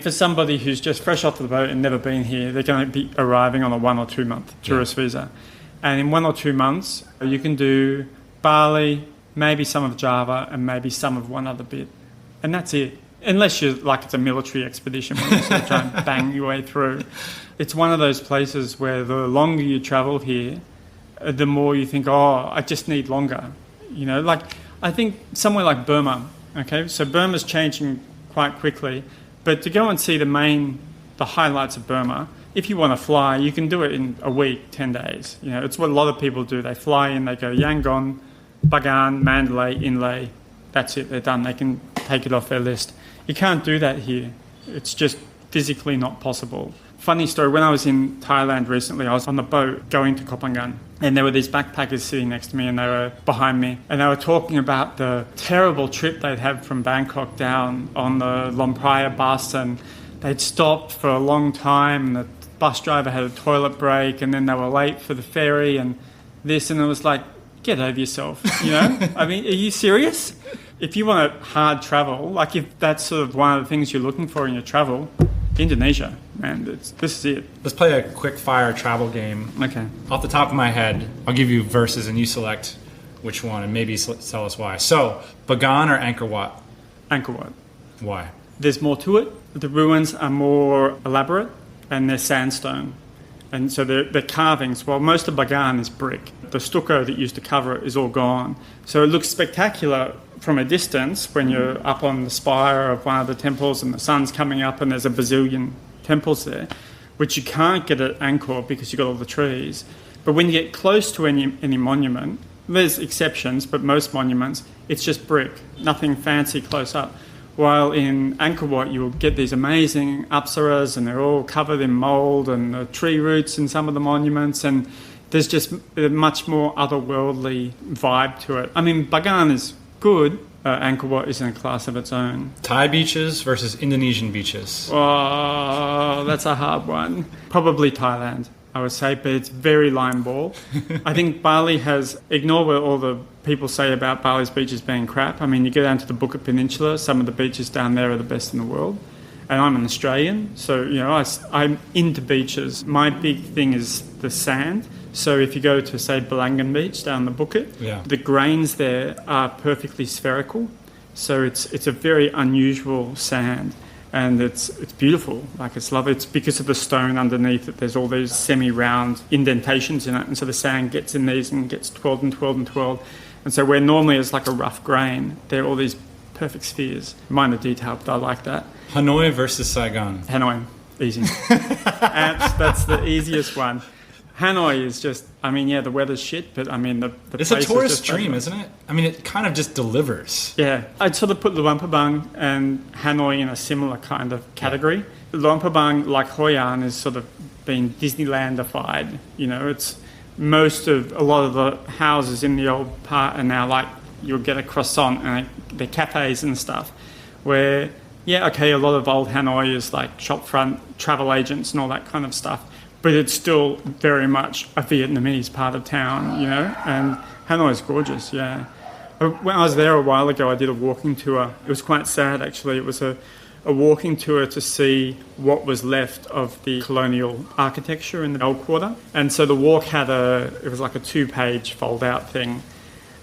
for somebody who's just fresh off the boat and never been here, they're going to be arriving on a 1 or 2 month tourist visa. And in 1 or 2 months, you can do Bali, maybe some of Java, and maybe some of one other bit. And that's it. Unless you're like it's a military expedition where you sort of try and bang your way through. It's one of those places where the longer you travel here, the more you think, I just need longer. I think somewhere like Burma, okay? So Burma's changing quite quickly, but to go and see the highlights of Burma, if you want to fly, you can do it in a week, 10 days. It's what a lot of people do. They fly in, they go Yangon, Bagan, Mandalay, Inlay. That's it, they're done. They can take it off their list. You can't do that here. It's just physically not possible. Funny story, when I was in Thailand recently, I was on the boat going to Koh Phangan, and there were these backpackers sitting next to me and they were behind me, and they were talking about the terrible trip they'd had from Bangkok down on the Lon Praya bus, and they'd stopped for a long time, and the bus driver had a toilet break, and then they were late for the ferry and this, and it was like, get over yourself, are you serious? If you want to hard travel, if that's sort of one of the things you're looking for in your travel, Indonesia, man. This is it. Let's play a quick fire travel game. Okay. Off the top of my head, I'll give you verses and you select which one and maybe tell us why. So, Bagan or Angkor Wat? Angkor Wat. Why? There's more to it. The ruins are more elaborate and they're sandstone. And so they're carvings. Well, most of Bagan is brick. The stucco that used to cover it is all gone. So it looks spectacular from a distance when you're up on the spire of one of the temples and the sun's coming up and there's a bazillion temples there, which you can't get at Angkor because you've got all the trees. But when you get close to any monument, there's exceptions, but most monuments, it's just brick, nothing fancy close up. While in Angkor Wat, you'll get these amazing apsaras and they're all covered in mould and the tree roots in some of the monuments, and there's just a much more otherworldly vibe to it. I mean, Bagan is good. Angkor Wat is in a class of its own. Thai beaches versus Indonesian beaches? Oh, that's a hard one. Probably Thailand, I would say, but it's very line ball. I think Bali has, ignore what all the people say about Bali's beaches being crap. I mean, you go down to the Bukit Peninsula, some of the beaches down there are the best in the world. And I'm an Australian, so, you know, I'm into beaches. My big thing is the sand. So if you go to, say, Balangan Beach down the Bukit, the grains there are perfectly spherical. So it's a very unusual sand. And it's beautiful, like it's lovely. It's because of the stone underneath that there's all these semi-round indentations in it, and so the sand gets in these and gets twirled and twirled and twirled. And so where normally it's like a rough grain, there are all these perfect spheres. Minor detail, but I like that. Hanoi versus Saigon? Hanoi, easy. That's the easiest one. Hanoi is just, I mean, yeah, the weather's shit, but I mean, the it's place a tourist is dream, isn't it? I mean, it kind of just delivers. Yeah, I'd sort of put Luang Prabang and Hanoi in a similar kind of category. Luang Prabang, like Hoi An, is sort of been Disneylandified. You know, it's a lot of the houses in the old part are now like, you'll get a croissant and they're cafes and stuff, where, yeah, okay, a lot of old Hanoi is like shopfront travel agents and all that kind of stuff. But it's still very much a Vietnamese part of town, you know, and Hanoi is gorgeous, yeah. When I was there a while ago, I did a walking tour. It was quite sad, actually. It was a walking tour to see what was left of the colonial architecture in the old quarter. And so the walk it was like a 2-page fold-out thing,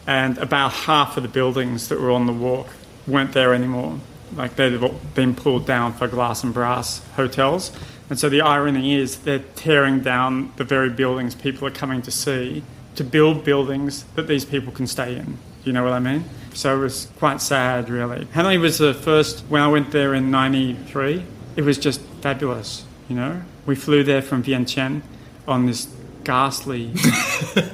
and about half of the buildings that were on the walk weren't there anymore. Like they'd been pulled down for glass and brass hotels. And so the irony is they're tearing down the very buildings people are coming to see to build buildings that these people can stay in. You know what I mean? So it was quite sad, really. Hanoi was the first, when I went there in 93, it was just fabulous, you know? We flew there from Vientiane on this ghastly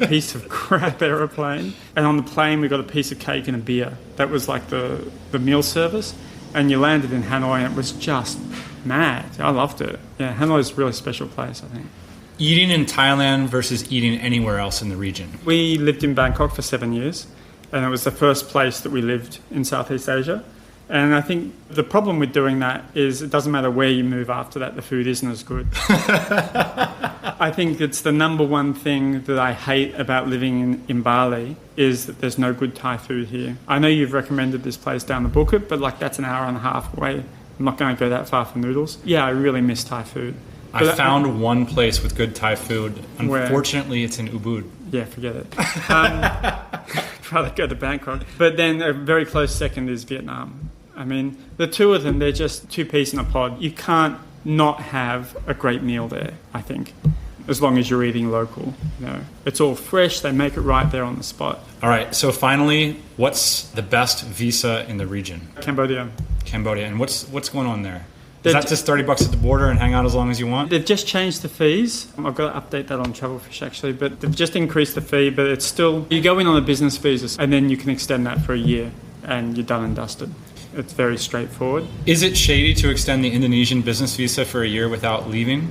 piece of crap aeroplane. And on the plane, we got a piece of cake and a beer. That was like the meal service. And you landed in Hanoi and it was just mad. I loved it. Yeah, Hanoi is a really special place, I think. Eating in Thailand versus eating anywhere else in the region? We lived in Bangkok for 7 years, and it was the first place that we lived in Southeast Asia. And I think the problem with doing that is it doesn't matter where you move after that, the food isn't as good. I think it's the number one thing that I hate about living in Bali is that there's no good Thai food here. I know you've recommended this place down the Bukit, but like that's an hour and a half away. I'm not going to go that far for noodles. Yeah, I really miss Thai food. I found one place with good Thai food. Unfortunately, it's in Ubud. Yeah, forget it. I'd rather go to Bangkok. But then a very close second is Vietnam. I mean, the two of them, they're just two peas in a pod. You can't not have a great meal there, I think, as long as you're eating local. You know, it's all fresh. They make it right there on the spot. All right. So finally, what's the best visa in the region? Cambodia. And what's going on there? Is that just $30 at the border and hang out as long as you want? They've just changed the fees. I've got to update that on Travelfish, actually. But they've just increased the fee, but it's still... You go in on a business visa, and then you can extend that for a year, and you're done and dusted. It's very straightforward. Is it shady to extend the Indonesian business visa for a year without leaving?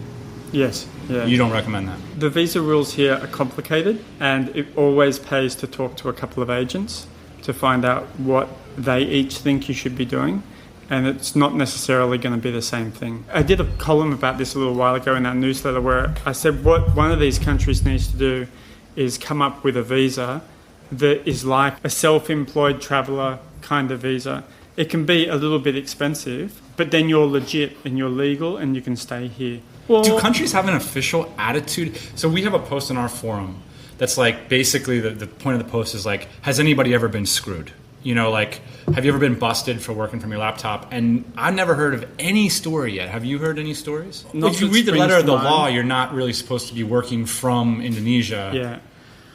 Yes. Yeah. You don't recommend that? The visa rules here are complicated, and it always pays to talk to a couple of agents to find out what they each think you should be doing. And it's not necessarily going to be the same thing. I did a column about this a little while ago in our newsletter where I said what one of these countries needs to do is come up with a visa that is like a self-employed traveller kind of visa. it can be a little bit expensive, but then you're legit and you're legal and you can stay here. Well, do countries have an official attitude? So we have a post on our forum that's like, basically the point of the post is like, has anybody ever been screwed? You know, like, have you ever been busted for working from your laptop? And I've never heard of any story yet. Have you heard any stories? If you read the letter of the law, you're not really supposed to be working from Indonesia. Yeah.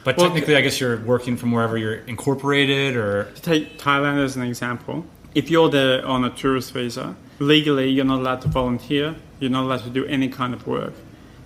But technically, I guess you're working from wherever you're incorporated, or... To take Thailand as an example, if you're there on a tourist visa, legally you're not allowed to volunteer, you're not allowed to do any kind of work.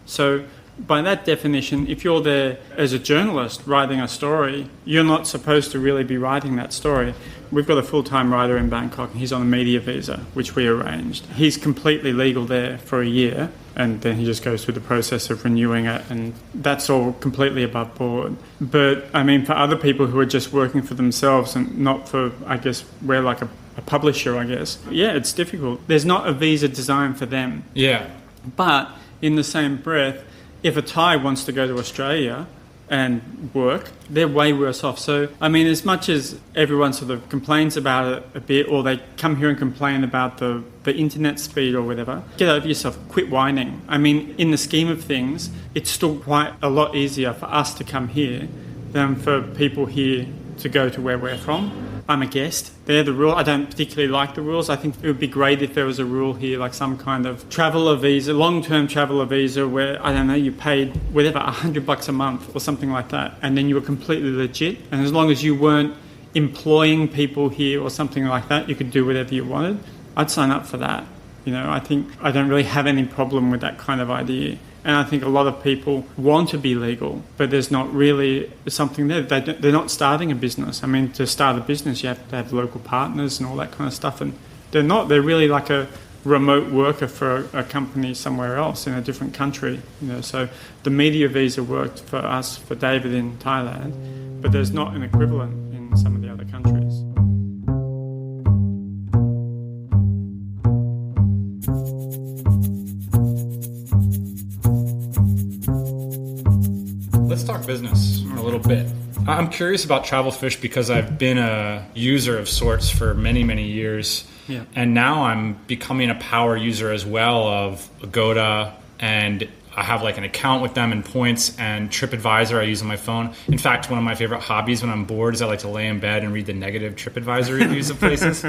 So by that definition, if you're there as a journalist writing a story, you're not supposed to really be writing that story. We've got a full-time writer in Bangkok, and he's on a media visa, which we arranged. He's completely legal there for a year, and then he just goes through the process of renewing it, and that's all completely above board. But, I mean, for other people who are just working for themselves and not for, I guess, we're like a publisher, I guess. Yeah, it's difficult. There's not a visa designed for them. Yeah. But in the same breath, if a Thai wants to go to Australia and work, they're way worse off. So, I mean, as much as everyone sort of complains about it a bit, or they come here and complain about the internet speed or whatever, get over yourself, quit whining. I mean, in the scheme of things, it's still quite a lot easier for us to come here than for people here to go to where we're from. I'm a guest. They're the rule. I don't particularly like the rules. I think it would be great if there was a rule here, like some kind of traveller visa, long-term traveller visa, where, I don't know, you paid whatever, $100 a month or something like that, and then you were completely legit. And as long as you weren't employing people here or something like that, you could do whatever you wanted. I'd sign up for that. You know, I think I don't really have any problem with that kind of idea. And I think a lot of people want to be legal, but there's not really something there. They're not starting a business. I mean, to start a business, you have to have local partners and all that kind of stuff. And they're not. They're really like a remote worker for a company somewhere else in a different country. You know, so the media visa worked for us, for David in Thailand, but there's not an equivalent in some of the other countries. Let's talk business a little bit. I'm curious about Travelfish because I've been a user of sorts for many, many years. Yeah. And now I'm becoming a power user as well of Agoda, and I have like an account with them and points, and TripAdvisor I use on my phone. In fact, one of my favorite hobbies when I'm bored is I like to lay in bed and read the negative TripAdvisor reviews of places.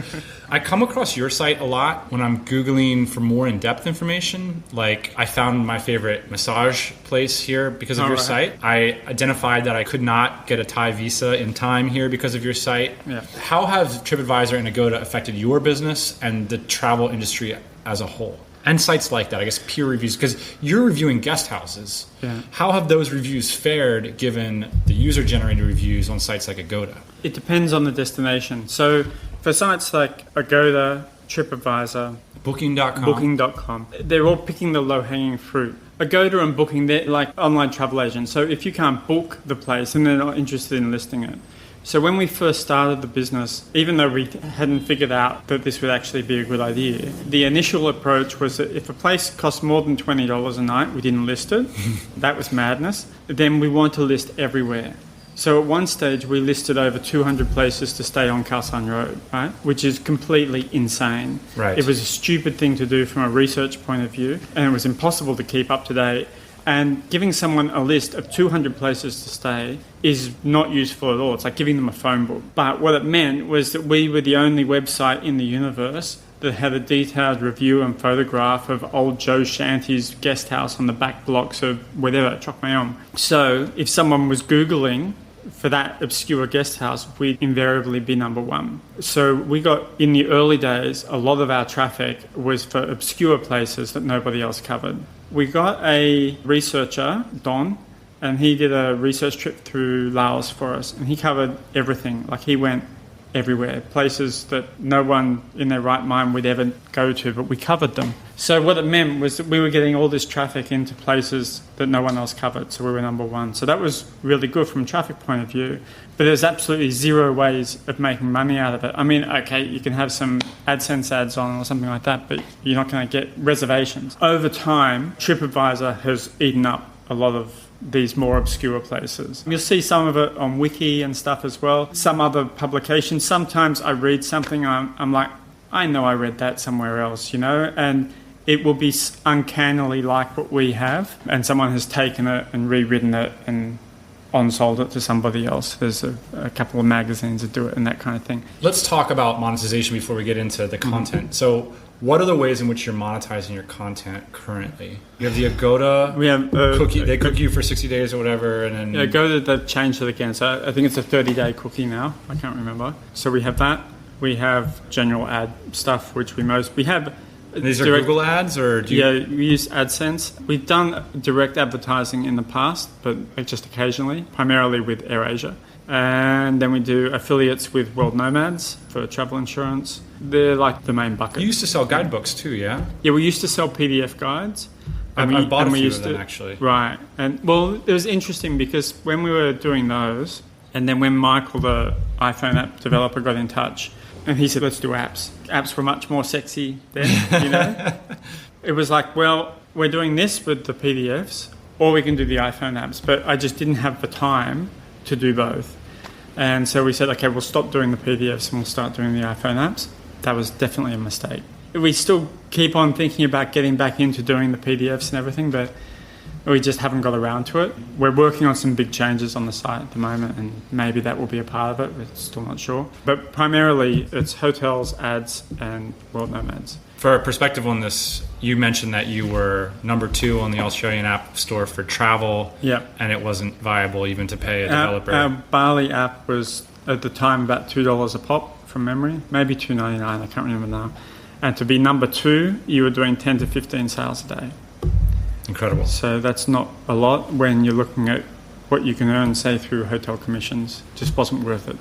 I come across your site a lot when I'm Googling for more in-depth information. Like, I found my favorite massage place here because of your site. I identified that I could not get a Thai visa in time here because of your site. Yeah. How have TripAdvisor and Agoda affected your business and the travel industry as a whole? And sites like that, I guess, peer reviews, because you're reviewing guest houses. Yeah. How have those reviews fared given the user-generated reviews on sites like Agoda? It depends on the destination. So for sites like Agoda, TripAdvisor, Booking.com, they're all picking the low-hanging fruit. Agoda and Booking, they're like online travel agents. So if you can't book the place, then they're not interested in listing it. So when we first started the business, even though we hadn't figured out that this would actually be a good idea, the initial approach was that if a place cost more than $20 a night, we didn't list it. That was madness. Then we wanted to list everywhere. So at one stage, we listed over 200 places to stay on Koh San Road, right? Which is completely insane. Right. It was a stupid thing to do from a research point of view, and it was impossible to keep up to date. And giving someone a list of 200 places to stay is not useful at all. It's like giving them a phone book. But what it meant was that we were the only website in the universe that had a detailed review and photograph of old Joe Shanty's guest house on the back blocks of whatever, Chok Mayom. So if someone was Googling for that obscure guest house, we'd invariably be number one. So we got, in the early days, a lot of our traffic was for obscure places that nobody else covered. We got a researcher, Don, and he did a research trip through Laos for us, and he covered everything. Like, he went everywhere, places that no one in their right mind would ever go to, but we covered them. So what it meant was that we were getting all this traffic into places that no one else covered, so we were number one. So that was really good from a traffic point of view, but there's absolutely zero ways of making money out of it. I mean, okay, you can have some AdSense ads on or something like that, but you're not going to get reservations. Over time, TripAdvisor has eaten up a lot of these more obscure places. You'll see some of it on Wiki and stuff as well, some other publications. Sometimes I read something, I'm like, I know I read that somewhere else, and it will be uncannily like what we have, and someone has taken it and rewritten it and on-sold it to somebody else. There's a couple of magazines that do it and that kind of thing. Let's talk about monetization before we get into the content. So what are the ways in which you're monetizing your content currently? You have the Agoda. We have cookie. They cook you for 60 days or whatever, and then Agoda, they've changed it again. So I think it's a 30-day cookie now. I can't remember. So we have that. We have general ad stuff, which we have. These are Google ads, or do you? Yeah, we use AdSense. We've done direct advertising in the past, but just occasionally, primarily with AirAsia. And then we do affiliates with World Nomads for travel insurance. They're like the main bucket. You used to sell guidebooks too, yeah? Yeah, we used to sell PDF guides. I've bought a few of them, actually. Right. And, well, it was interesting because when we were doing those, and then when Michael, the iPhone app developer, got in touch, and he said, let's do apps. Apps were much more sexy then, It was like, well, we're doing this with the PDFs, or we can do the iPhone apps. But I just didn't have the time to do both. And so we said, okay, we'll stop doing the PDFs and we'll start doing the iPhone apps. That was definitely a mistake. We still keep on thinking about getting back into doing the PDFs and everything, but we just haven't got around to it. We're working on some big changes on the site at the moment, and maybe that will be a part of it. We're still not sure. But primarily, it's hotels, ads, and World Nomads. For perspective on this, you mentioned that you were number 2 on the Australian App Store for travel, and it wasn't viable even to pay a developer. Our Bali app was, at the time, about $2 a pop from memory, maybe $2.99, I can't remember now. And to be number 2, you were doing 10 to 15 sales a day. Incredible. So that's not a lot when you're looking at what you can earn, say, through hotel commissions. Just wasn't worth it.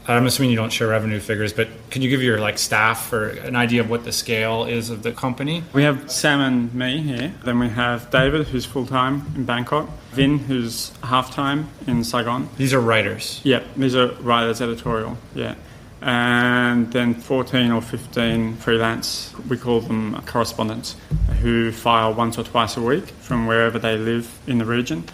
I'm assuming you don't share revenue figures, but can you give your staff for an idea of what the scale is of the company? We have Sam and me here. Then we have David, who's full-time in Bangkok. Vin, who's half-time in Saigon. These are writers? Yeah, these are writers, editorial, yeah. And then 14 or 15 freelance, we call them correspondents, who file once or twice a week from wherever they live in the region.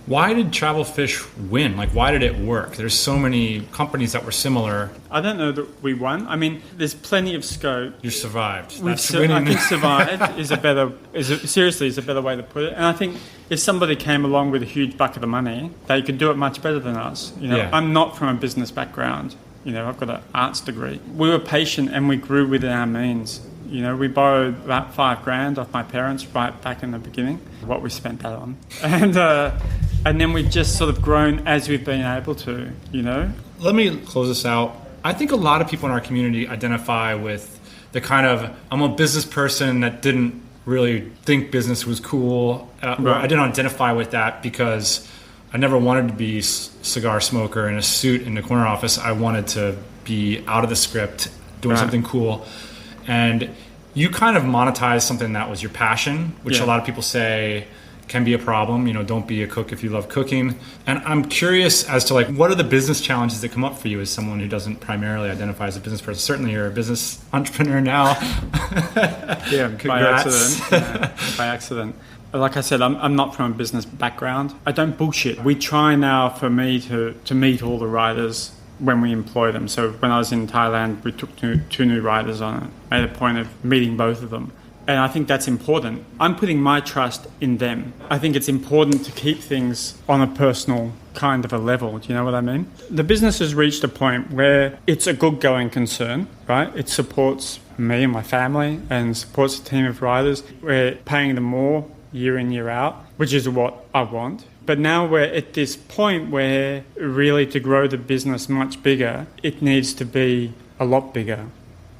Why did Travelfish win? Why did it work? There's so many companies that were similar. I don't know that we won. I mean, there's plenty of scope. You survived. I think survived is a better way to put it. And I think if somebody came along with a huge bucket of money, they could do it much better than us. I'm not from a business background. I've got an arts degree. We were patient and we grew within our means. We borrowed about $5,000 off my parents right back in the beginning, what we spent that on. And then we've just sort of grown as we've been able to, Let me close this out. I think a lot of people in our community identify with the kind of, I'm a business person that didn't really think business was cool. Right. I didn't identify with that because I never wanted to be a cigar smoker in a suit in the corner office. I wanted to be out of the script, doing something cool. And you kind of monetized something that was your passion, which a lot of people say can be a problem. Don't be a cook if you love cooking. And I'm curious as to what are the business challenges that come up for you as someone who doesn't primarily identify as a business person? Certainly you're a business entrepreneur now. Yeah, by accident. Like I said, I'm not from a business background. I don't bullshit. We try now for me to meet all the writers when we employ them. So when I was in Thailand, we took two new writers on it. Made a point of meeting both of them. And I think that's important. I'm putting my trust in them. I think it's important to keep things on a personal kind of a level. Do you know what I mean? The business has reached a point where it's a good going concern, right? It supports me and my family and supports a team of writers. We're paying them more year in, year out, which is what I want. But now we're at this point where really to grow the business much bigger, it needs to be a lot bigger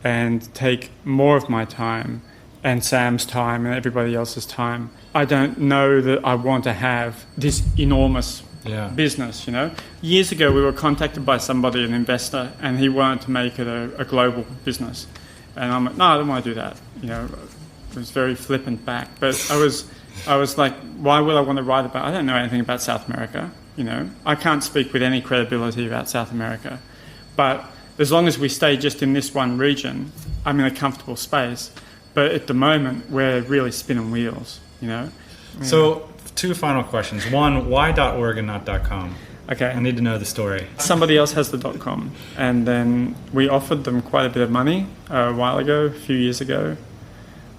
and take more of my time and Sam's time and everybody else's time. I don't know that I want to have this enormous business, Years ago, we were contacted by somebody, an investor, and he wanted to make it a global business. And I'm like, no, I don't want to do that. It was very flippant back. But I was like, why would I want to write about? I don't know anything about South America. I can't speak with any credibility about South America. But as long as we stay just in this one region, I'm in a comfortable space. But at the moment, we're really spinning wheels, So 2 final questions. One, why .org and not .com? Okay. I need to know the story. Somebody else has the .com, and then we offered them quite a bit of money a while ago, a few years ago.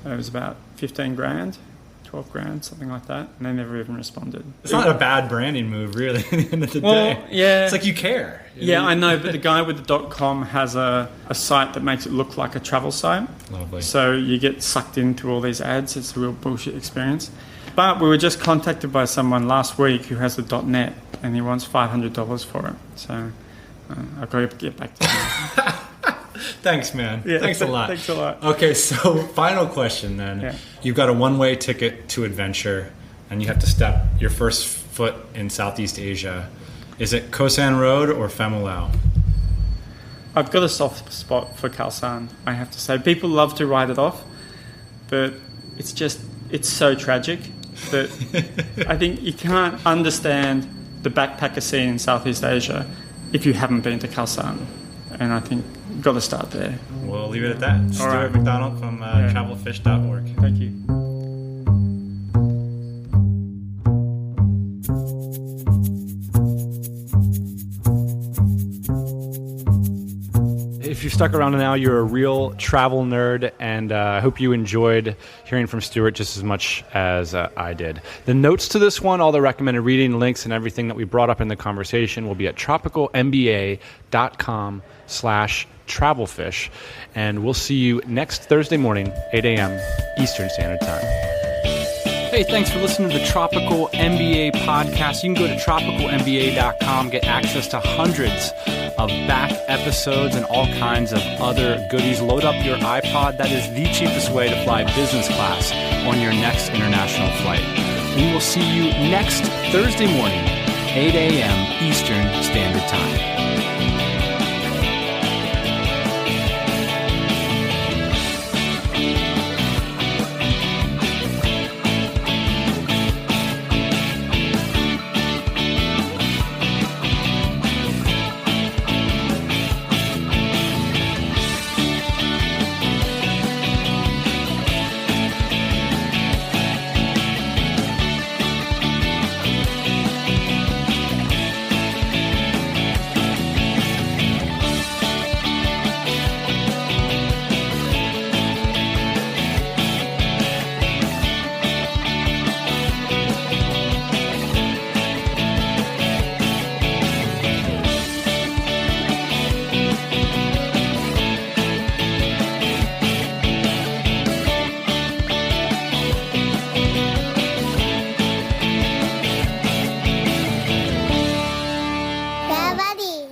It was about 15 grand, 12 grand, something like that, and they never even responded. It's not a bad branding move, really, at the end of the Well, day. yeah. It's like you care. Yeah, I know, but the guy with the .com has a site that makes it look like a travel site. Lovely. So you get sucked into all these ads. It's a real bullshit experience. But we were just contacted by someone last week who has the .net, and he wants $500 for it. So I've got to get back to him. Thanks, man. Yeah, Thanks a lot. Thanks a lot. Okay, so final question then. Yeah. You've got a one-way ticket to adventure, and you have to step your first foot in Southeast Asia. Is it Koh San Road or Pham Ngu Lao? I've got a soft spot for Koh San, I have to say. People love to write it off, but it's so tragic that I think you can't understand the backpacker scene in Southeast Asia if you haven't been to Koh San. And I think you've got to start there. We'll leave it at that. Stuart right. McDonald from Travelfish.org. Thank you. If you stuck around to now, you're a real travel nerd, and I hope you enjoyed hearing from Stuart just as much as I did. The notes to this one, all the recommended reading links and everything that we brought up in the conversation will be at tropicalmba.com/travelfish, and we'll see you next Thursday morning, 8 a.m. Eastern Standard Time. Hey, thanks for listening to the Tropical MBA podcast. You can go to tropicalmba.com, get access to hundreds of back episodes and all kinds of other goodies. Load up your iPod. That is the cheapest way to fly business class on your next international flight. We will see you next Thursday morning, 8 a.m. Eastern Standard Time. Daddy.